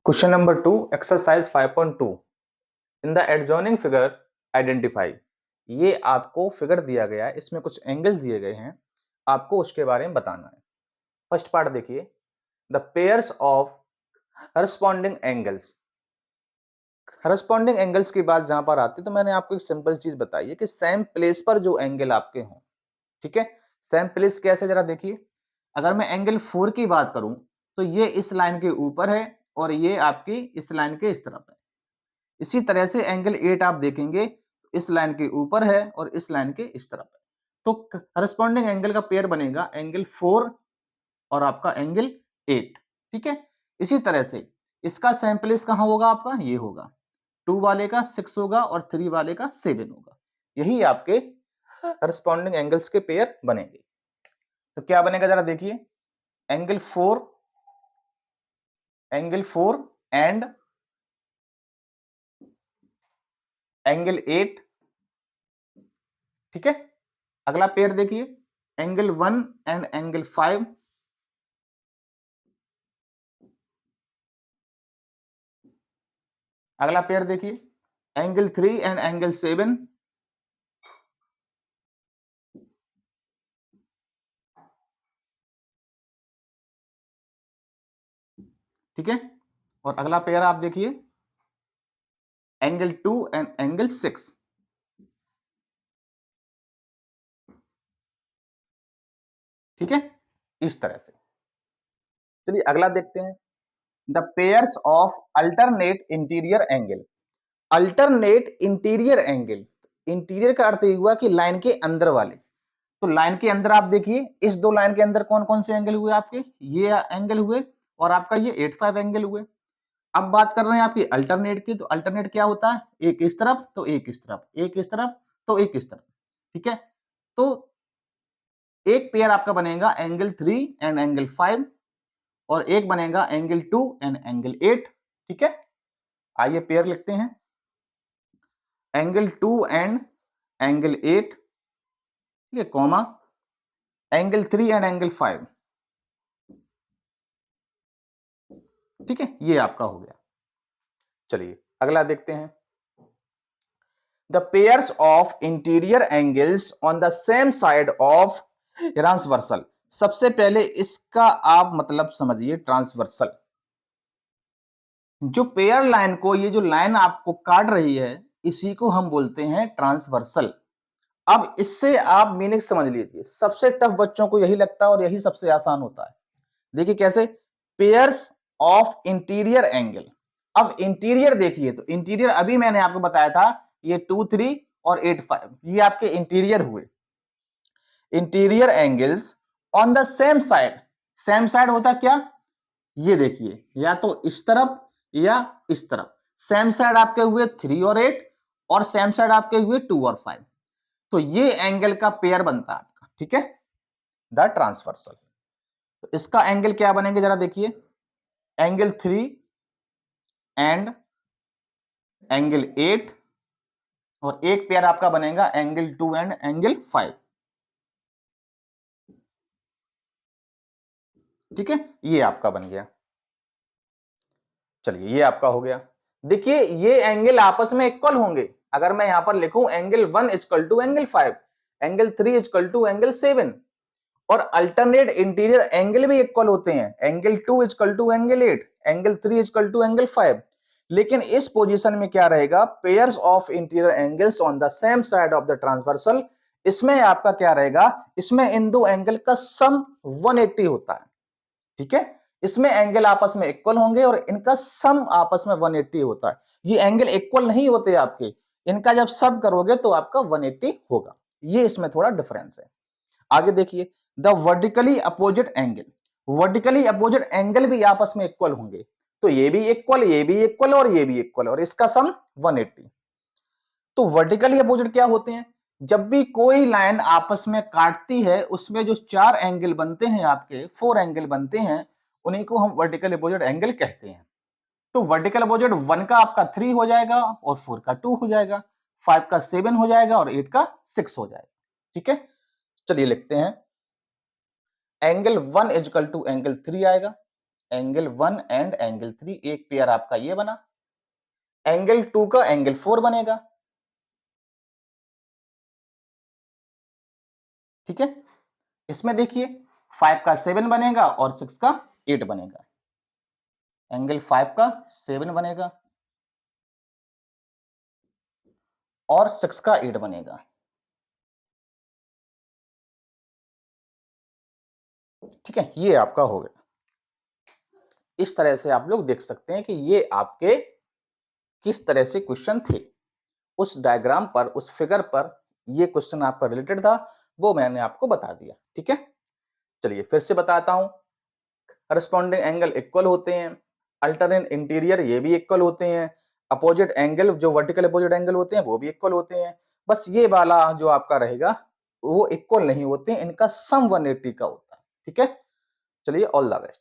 Question number 2, exercise 5.2. In the adjoining figure, identify. ये आपको figure दिया गया है, इसमें कुछ एंगल्स दिए गए हैं, आपको उसके बारे में बताना है। फर्स्ट पार्ट देखिए, the pairs of corresponding angles. Corresponding angles की बात जहां पर आती है तो मैंने आपको एक सिंपल चीज बताई है कि सेम प्लेस पर जो एंगल आपके हों, ठीक है। सेम प्लेस कैसे, जरा देखिए। अगर मैं एंगल 4 की बात करूं तो ये इस लाइन के ऊपर है और ये आपकी इस लाइन के इस तरफ है। इसी तरह से एंगल 8 आप देखेंगे, इस लाइन के ऊपर है और इस लाइन के इस तरफ है। तो करस्पॉन्डिंग एंगल का पेयर बनेगा एंगल 4 और आपका एंगल 8, ठीक है। इसी तरह से इसका सेम प्लेस कहां होगा आपका, ये होगा। 2 वाले का 6 होगा और 3 वाले का 7 होगा। यही आपके करस्पॉन्डिंग एंगल्स के पेयर बनेंगे। तो क्या बनेगा जरा देखिए, एंगल 4 एंड एंगल 8, ठीक है। अगला पेयर देखिए, एंगल 1 एंड एंगल 5, अगला पेयर देखिए, एंगल 3 एंड एंगल 7, ठीक है। और अगला पेयर आप देखिए, एंगल 2 एंड एंगल 6, ठीक है। इस तरह से चलिए अगला देखते हैं, the pairs of alternate interior angle. Alternate interior angle, interior का अर्थ ये हुआ कि लाइन के अंदर वाले। तो लाइन के अंदर आप देखिए, इस दो लाइन के अंदर कौन कौन से एंगल हुए आपके, ये एंगल हुए और आपका ये 8-5 एंगल हुए। अब बात कर रहे हैं आपकी अल्टरनेट की, तो अल्टरनेट क्या होता है, एक इस तरफ तो एक इस तरफ, एक इस तरफ तो एक इस तरफ, ठीक है। तो एक पेयर आपका बनेगा एंगल 3 एंड एंगल 5 और एक बनेगा एंगल 2 एंड एंगल 8, ठीक है। आइए पेयर लिखते हैं, एंगल 2 एंड एंगल 8, ठीक है, कॉमा एंगल 3 एंड एंगल 5, ठीक है। ये आपका हो गया। चलिए अगला देखते हैं, the pairs of interior angles on the same side of transversal. सबसे पहले इसका आप मतलब समझिए, ट्रांसवर्सल जो पेयर लाइन को, ये जो लाइन आपको काट रही है, इसी को हम बोलते हैं ट्रांसवर्सल। अब इससे आप मीनिंग समझ लीजिए, सबसे टफ बच्चों को यही लगता है और यही सबसे आसान होता है। देखिए कैसे, पेयर्स ऑफ इंटीरियर एंगल। अब इंटीरियर देखिए, तो इंटीरियर अभी मैंने आपको बताया था, ये 2, 3 और 8, 5 ये आपके इंटीरियर हुए। Interior angles on the same side, same side होता क्या, ये देखिए, या तो इस तरफ या इस तरफ। सेम साइड आपके हुए 3 और 8 और सेम साइड आपके हुए 2 और 5। तो ये एंगल का पेयर बनता है आपका, ठीक है, द ट्रांसवर्सल। तो इसका एंगल क्या बनेंगे जरा देखिए, एंगल 3 एंड एंगल 8 और एक पेयर आपका बनेगा एंगल 2 एंड एंगल 5, ठीक है। ये आपका बन गया। चलिए ये आपका हो गया। देखिए ये एंगल आपस में इक्वल होंगे। अगर मैं यहां पर लिखूं angle 1 equal to angle 5, angle 3 equal to angle 7 और अल्टरनेट इंटीरियर एंगल भी इक्वल होते हैं, angle 2 equal to angle 8, angle 3 equal to angle 5। लेकिन इस पोजीशन में क्या रहेगा, pairs of interior angles on the same side of the transversal. इसमें आपका क्या रहेगा, इसमें इन दो एंगल का सम 180 होता है, ठीक है। इसमें एंगल आपस में इक्वल होंगे और इनका सम आपस में 180 होता है। ये एंगल इक्वल नहीं होते आपके, इनका जब सब करोगे तो आपका 180 होगा। ये इसमें थोड़ा डिफरेंस है। आगे देखिए, the vertically opposite angle, vertically opposite angle भी आपस में इक्वल होंगे। तो ये भी इक्वल, ये भी इक्वल और ये भी इक्वल और इसका सम 180। तो वर्टिकली अपोजिट क्या होते हैं, जब भी कोई लाइन आपस में काटती है, उसमें जो 4 एंगल बनते हैं आपके, 4 एंगल बनते हैं, उन्हीं को हम वर्टिकल अपोजिट एंगल कहते हैं। तो वर्टिकल अपोजिट 1 का आपका 3 हो जाएगा और 4 का 2 हो जाएगा, 5 का 7 हो जाएगा और 8 का 6 हो जाएगा, ठीक है। चलिए लिखते हैं, एंगल 1 इक्वल टू एंगल 3 आएगा, एंगल 1 एंड एंगल 3, एक पेयर आपका ये बना, एंगल 2 का एंगल 4 बनेगा, ठीक है। इसमें देखिए 5 का 7 बनेगा और 6 का 8 बनेगा, एंगल 5 का 7 बनेगा और 6 का 8 बनेगा, ठीक है। ये आपका हो गया। इस तरह से आप लोग देख सकते हैं कि ये आपके किस तरह से क्वेश्चन थे। उस डायग्राम पर, उस फिगर पर ये क्वेश्चन आपका रिलेटेड था, वो मैंने आपको बता दिया, ठीक है। चलिए फिर से बताता हूं, करस्पॉन्डिंग एंगल इक्वल होते हैं, अल्टरनेट इंटीरियर ये भी इक्वल होते हैं, अपोजिट एंगल जो वर्टिकल अपोजिट एंगल होते हैं वो भी इक्वल होते हैं। बस ये वाला जो आपका रहेगा वो इक्वल नहीं होते, इनका सम 180 का होता है, ठीक है। चलिए ऑल द बेस्ट।